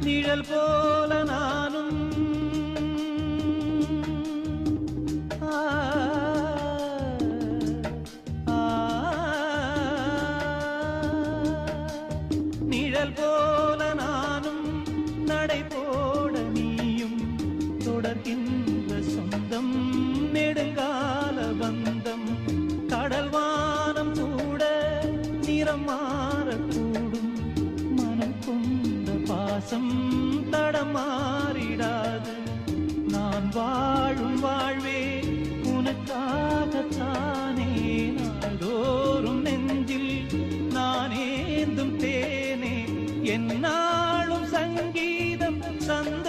நிழல் போல நானும் நிழல் போல நானும் நடை போட நீயும் தொடர்கின்ற சொந்தம் நெடுங்கால பந்தம் கடல் வானம் கூட நிறம் மாறக்கூடும் மனம் கொண்ட பாசம் தடமாறிடாது நான் வாழும் வாழ்வே உனக்காகத்தானே நாள்தோறும் நெஞ்சில் நான் ஏந்தும் தேனே என்னாலும் சங்கீதம் சந்த